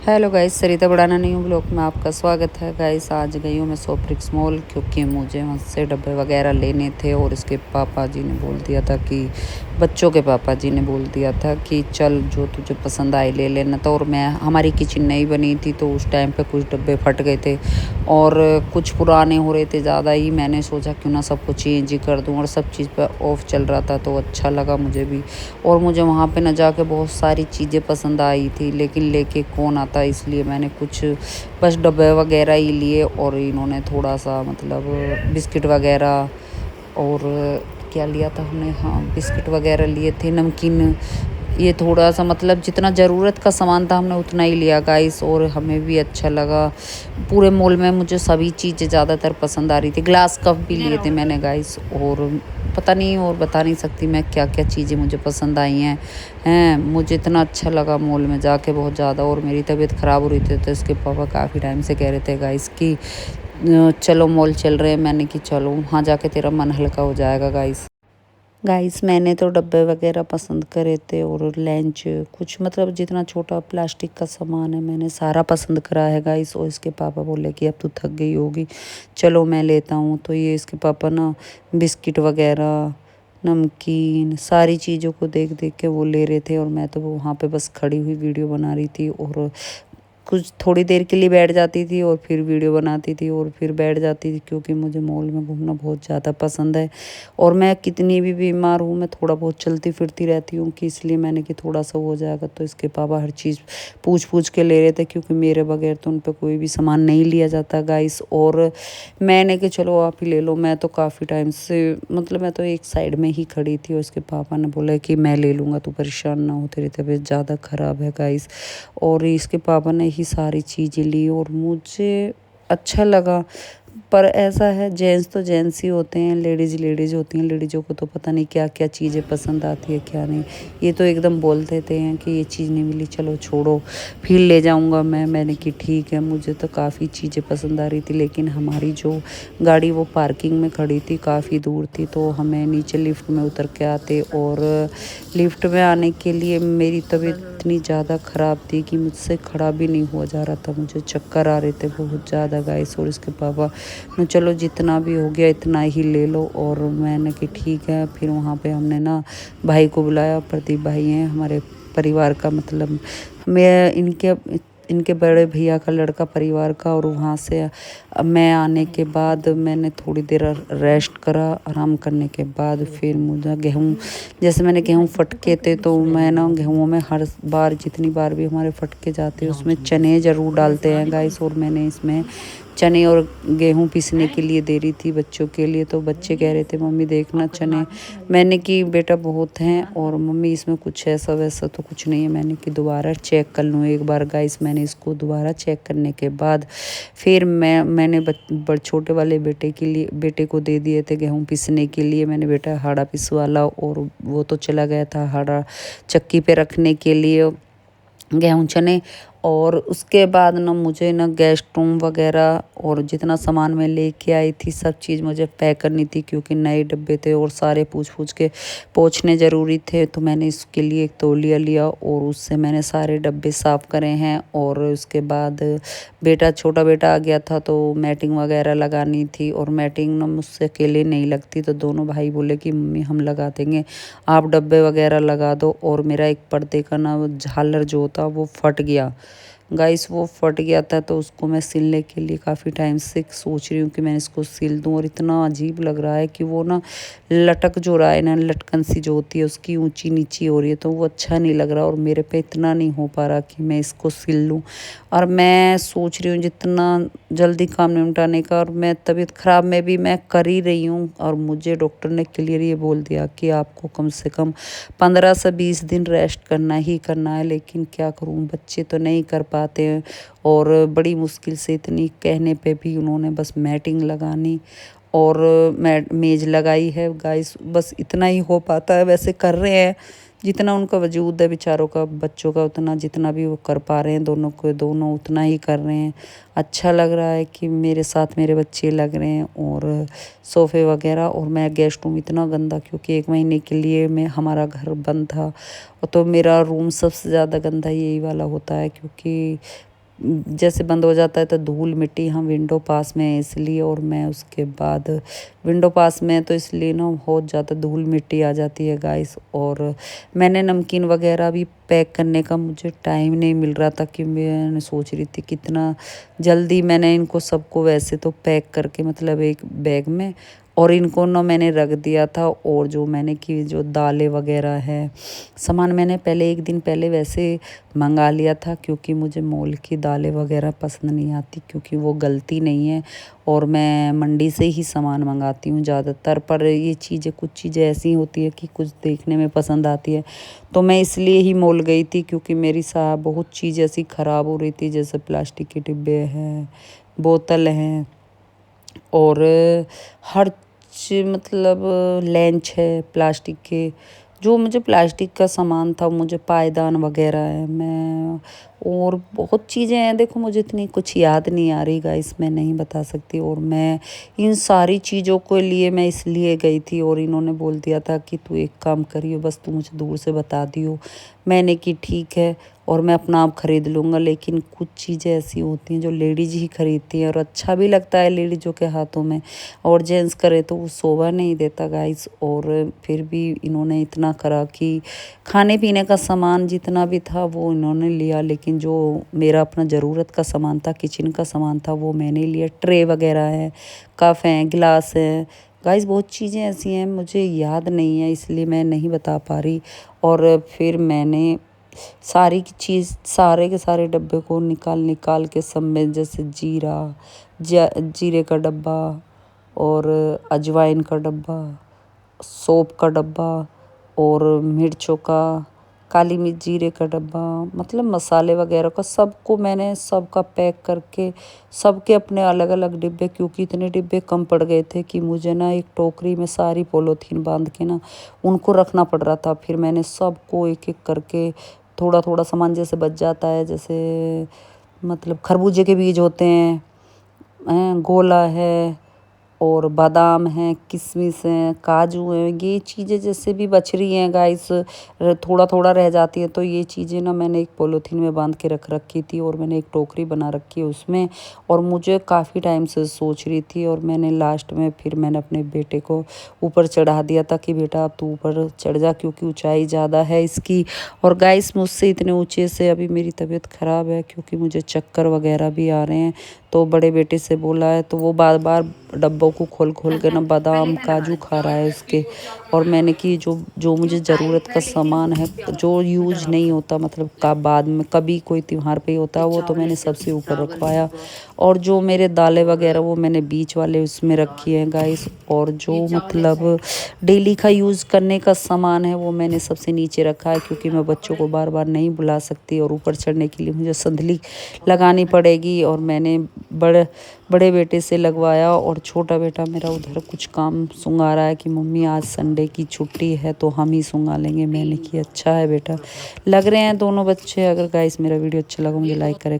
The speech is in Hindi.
हेलो गाइस, सरिता बढ़ाना नहीं हूँ ब्लॉग में आपका स्वागत है। गाइस आज गई हूँ मैं सोफ्रिक्स मॉल क्योंकि मुझे वहाँ से डब्बे वगैरह लेने थे और इसके पापा जी ने बोल दिया था कि बच्चों के पापा जी ने बोल दिया था कि चल जो तुझे पसंद आए ले लेना। तो और मैं हमारी किचन नई बनी थी तो उस टाइम पे कुछ डब्बे फट गए थे और कुछ पुराने हो रहे थे ज़्यादा ही। मैंने सोचा क्यों ना सबको चेंज ही कर दूँ और सब चीज़ पर ऑफ चल रहा था तो अच्छा लगा मुझे भी। और मुझे वहाँ पे ना जाके बहुत सारी चीज़ें पसंद आई थी लेकिन लेके कौन आता, इसलिए मैंने कुछ बस डब्बे वगैरह ही लिए और इन्होंने थोड़ा सा मतलब बिस्किट वगैरह और क्या लिया था हमने, हाँ बिस्किट वगैरह लिए थे, नमकीन, ये थोड़ा सा मतलब जितना ज़रूरत का सामान था हमने उतना ही लिया गाइस। और हमें भी अच्छा लगा। पूरे मॉल में मुझे सभी चीज़ें ज़्यादातर पसंद आ रही थी। ग्लास कप भी लिए थे मैंने गाइस और पता नहीं और बता नहीं सकती मैं क्या क्या चीज़ें मुझे पसंद आई हैं। मुझे इतना अच्छा लगा मॉल में जाके बहुत ज़्यादा। और मेरी तबीयत ख़राब हो रही थी तो इसके पापा काफ़ी टाइम से कह रहे थे गाइस कि चलो मॉल चल रहे हैं। मैंने कि चलो वहाँ जाके तेरा मन हल्का हो जाएगा गाइस। गाइस मैंने तो डब्बे वगैरह पसंद करे थे और लंच कुछ मतलब जितना छोटा प्लास्टिक का सामान है मैंने सारा पसंद करा है गाइस। और इसके पापा बोले कि अब तू थक गई होगी, चलो मैं लेता हूँ। तो ये इसके पापा ना बिस्किट वगैरह, नमकीन, सारी चीज़ों को देख देख के वो ले रहे थे और मैं तो वहाँ पे बस खड़ी हुई वीडियो बना रही थी और कुछ थोड़ी देर के लिए बैठ जाती थी और फिर वीडियो बनाती थी और फिर बैठ जाती थी क्योंकि मुझे मॉल में घूमना बहुत ज़्यादा पसंद है। और मैं कितनी भी बीमार हूँ मैं थोड़ा बहुत चलती फिरती रहती हूँ कि इसलिए मैंने कि थोड़ा सा हो जाएगा। तो इसके पापा हर चीज़ पूछ पूछ के ले रहे थे क्योंकि मेरे बगैर तो उन पर कोई भी सामान नहीं लिया जाता गाइस। और मैंने कि चलो आप ही ले लो। मैं तो काफ़ी टाइम से मतलब मैं तो एक साइड में ही खड़ी थी और उसके पापा ने बोला कि मैं ले लूँगा, तू परेशान ना हो, तेरी तबीयत ज़्यादा ख़राब है गाइस। और इसके पापा ने ही सारी चीज़ें ली और मुझे अच्छा लगा। पर ऐसा है जेंट्स तो जेंट्स ही होते हैं, लेडीज़ लेडीज़ होती हैं। लेडीज़ों को तो पता नहीं क्या क्या चीज़ें पसंद आती है क्या नहीं। ये तो एकदम बोल देते हैं कि ये चीज़ नहीं मिली, चलो छोड़ो फिर ले जाऊंगा मैंने कि ठीक है। मुझे तो काफ़ी चीज़ें पसंद आ रही थी लेकिन हमारी जो गाड़ी वो पार्किंग में खड़ी थी, काफ़ी दूर थी, तो हमें नीचे लिफ्ट में उतर के आते। और लिफ्ट में आने के लिए मेरी तबीयत इतनी ज़्यादा ख़राब थी कि मुझसे खड़ा भी नहीं हुआ जा रहा था, मुझे चक्कर आ रहे थे बहुत ज़्यादा गाइस। और इसके पापा चलो जितना भी हो गया इतना ही ले लो। और मैंने कि ठीक है। फिर वहाँ पे हमने ना भाई को बुलाया, प्रदीप भाई हैं हमारे परिवार का, मतलब मैं इनके इनके बड़े भैया का लड़का परिवार का। और वहाँ से मैं आने के बाद मैंने थोड़ी देर रेस्ट करा। आराम करने के बाद फिर मुझे गेहूँ, जैसे मैंने गेहूँ फटके थे तो मैं ना गेहूँ में हर बार जितनी बार भी हमारे फटके जाते हैं उसमें चने ज़रूर डालते हैं गाइस। और मैंने इसमें चने और गेहूँ पीसने के लिए दे रही थी बच्चों के लिए। तो बच्चे कह रहे थे मम्मी देखना चने। मैंने कि बेटा बहुत हैं और मम्मी इसमें कुछ ऐसा वैसा तो कुछ नहीं है। मैंने कि दोबारा चेक कर लूँ एक बार गाइस। मैंने इसको दोबारा चेक करने के बाद फिर मैंने छोटे वाले बेटे को दे दिए थे गेहूँ पीसने के लिए। मैंने बेटा हाड़ा पिसवा ला और वो तो चला गया था हाड़ा चक्की पे रखने के लिए गेहूँ चने। और उसके बाद ना मुझे ना गैस स्टोव वगैरह और जितना सामान मैं लेके आई थी सब चीज़ मुझे पैक करनी थी क्योंकि नए डब्बे थे और सारे पूछ पूछ के पोंछने ज़रूरी थे। तो मैंने इसके लिए एक तौलिया लिया और उससे मैंने सारे डब्बे साफ़ करे हैं। और उसके बाद छोटा बेटा आ गया था तो मैटिंग वगैरह लगानी थी और मैटिंग ना मुझसे अकेले नहीं लगती। तो दोनों भाई बोले कि मम्मी हम लगा देंगे, आप डब्बे वगैरह लगा दो। और मेरा एक पर्दे का ना झालर जो था वो फट गया गाइस, वो फट गया था तो उसको मैं सिलने के लिए काफ़ी टाइम से सोच रही हूँ कि मैं इसको सिल दूँ। और इतना अजीब लग रहा है कि वो ना लटक जो रहा है ना, लटकन सी जो होती है उसकी ऊंची नीची हो रही है तो वो अच्छा नहीं लग रहा और मेरे पे इतना नहीं हो पा रहा कि मैं इसको सिल लूँ। और मैं सोच रही हूँ जितना जल्दी काम निपटाने का। और मैं तबीयत ख़राब में भी मैं कर ही रही हूँ और मुझे डॉक्टर ने क्लियर ये बोल दिया कि आपको कम से कम 15 से 20 दिन रेस्ट करना ही करना है। लेकिन क्या करूँ, बच्चे तो नहीं कर पाते हैं। और बड़ी मुश्किल से इतनी कहने पे भी उन्होंने बस मैटिंग लगानी और मेज लगाई है गाइस। बस इतना ही हो पाता है, वैसे कर रहे हैं जितना उनका वजूद है बेचारों का, बच्चों का उतना जितना भी वो कर पा रहे हैं, दोनों को दोनों उतना ही कर रहे हैं। अच्छा लग रहा है कि मेरे साथ मेरे बच्चे लग रहे हैं और सोफ़े वगैरह। और मैं गेस्ट रूम इतना गंदा क्योंकि 1 महीने के लिए मैं हमारा घर बंद था तो मेरा रूम सबसे ज़्यादा गंदा यही वाला होता है क्योंकि जैसे बंद हो जाता है तो धूल मिट्टी, हम विंडो पास में है इसलिए, और मैं उसके बाद विंडो पास में है तो इसलिए ना बहुत ज़्यादा धूल मिट्टी आ जाती है गाइस। और मैंने नमकीन वगैरह भी पैक करने का मुझे टाइम नहीं मिल रहा था कि मैं सोच रही थी कितना जल्दी मैंने इनको सबको वैसे तो पैक करके मतलब एक बैग में, और इनको ना मैंने रख दिया था। और जो मैंने की जो दालें वगैरह है सामान मैंने पहले एक दिन पहले वैसे मंगा लिया था, क्योंकि मुझे मॉल की दालें वगैरह पसंद नहीं आती क्योंकि वो गलती नहीं है, और मैं मंडी से ही सामान मंगाती हूँ ज़्यादातर। पर ये चीज़ें कुछ चीज़ें ऐसी होती है कि कुछ देखने में पसंद आती है, तो मैं इसलिए ही मॉल गई थी क्योंकि मेरी बहुत चीज़ ऐसी ख़राब हो रही थी, जैसे प्लास्टिक के डिब्बे हैं, बोतल हैं, और हर मतलब लेंच है प्लास्टिक के, जो मुझे प्लास्टिक का सामान था, मुझे पायदान वगैरह है, मैं और बहुत चीज़ें हैं। देखो मुझे इतनी कुछ याद नहीं आ रही गाइस, मैं नहीं बता सकती। और मैं इन सारी चीज़ों के लिए मैं इसलिए गई थी, और इन्होंने बोल दिया था कि तू एक काम करियो, बस तू मुझे दूर से बता दियो। मैंने कि ठीक है, और मैं अपना आप ख़रीद लूँगा। लेकिन कुछ चीज़ें ऐसी होती हैं जो लेडीज ही खरीदती हैं, और अच्छा भी लगता है लेडीज़ों के हाथों में, और जेंट्स करे तो वो शोभा नहीं देता गाइस। और फिर भी इन्होंने इतना करा कि खाने पीने का सामान जितना भी था वो इन्होंने लिया, लेकिन जो मेरा अपना ज़रूरत का सामान था, किचन का सामान था, वो मैंने लिया। ट्रे वगैरह है, कप हैं, गिलास हैं गाइस, बहुत चीज़ें ऐसी हैं मुझे याद नहीं है, इसलिए मैं नहीं बता पा रही। और फिर मैंने सारी की चीज़ सारे के सारे डब्बे को निकाल निकाल के सब में, जैसे जीरे का डब्बा, और अजवाइन का डब्बा, सौंफ का डब्बा, और मिर्चों का, काली मिर्च, जीरे का डब्बा, मतलब मसाले वगैरह का सबको मैंने सबका पैक करके सबके अपने अलग अलग डिब्बे, क्योंकि इतने डिब्बे कम पड़ गए थे कि मुझे ना एक टोकरी में सारी पॉलीथीन बांध के ना उनको रखना पड़ रहा था। फिर मैंने सबको एक एक करके थोड़ा थोड़ा सामान जैसे बच जाता है, जैसे मतलब खरबूजे के बीज होते हैं, गोला है, और बादाम हैं, किशमिश हैं, काजू हैं, ये चीज़ें जैसे भी बच रही हैं गाइस, थोड़ा थोड़ा रह जाती है, तो ये चीज़ें ना मैंने एक पॉलीथीन में बांध के रख रखी थी, और मैंने एक टोकरी बना रखी है उसमें। और मुझे काफ़ी टाइम से सोच रही थी, और मैंने लास्ट में फिर मैंने अपने बेटे को ऊपर चढ़ा दिया था कि बेटा अब तू ऊपर चढ़ जा, क्योंकि ऊंचाई ज़्यादा है इसकी। और गाइस मुझसे इतने ऊंचे से अभी मेरी तबीयत ख़राब है, क्योंकि मुझे चक्कर वगैरह भी आ रहे हैं। तो बड़े बेटे से बोला है, तो वो बार बार डब्बों को खोल खोल के ना बादाम काजू खा रहा है उसके। और मैंने कि जो जो मुझे ज़रूरत का सामान है, जो यूज नहीं होता, मतलब का बाद में कभी कोई त्योहार पे होता है, वो तो मैंने सबसे ऊपर रखवाया। और जो मेरे दालें वगैरह वो मैंने बीच वाले उसमें रखी हैं गाइस। और जो मतलब डेली का यूज़ करने का सामान है वो मैंने सबसे नीचे रखा है, क्योंकि मैं बच्चों को बार बार नहीं बुला सकती, और ऊपर चढ़ने के लिए मुझे संदली लगानी पड़ेगी। और मैंने बड़े बेटे से लगवाया, और छोटा बेटा मेरा उधर कुछ काम सुंगा रहा है कि मम्मी आज संडे की छुट्टी है तो हम ही सुंगा लेंगे। मैंने कि अच्छा है बेटा। लग रहे हैं दोनों बच्चे। अगर गाइस मेरा वीडियो अच्छा लगा मुझे लाइक करें।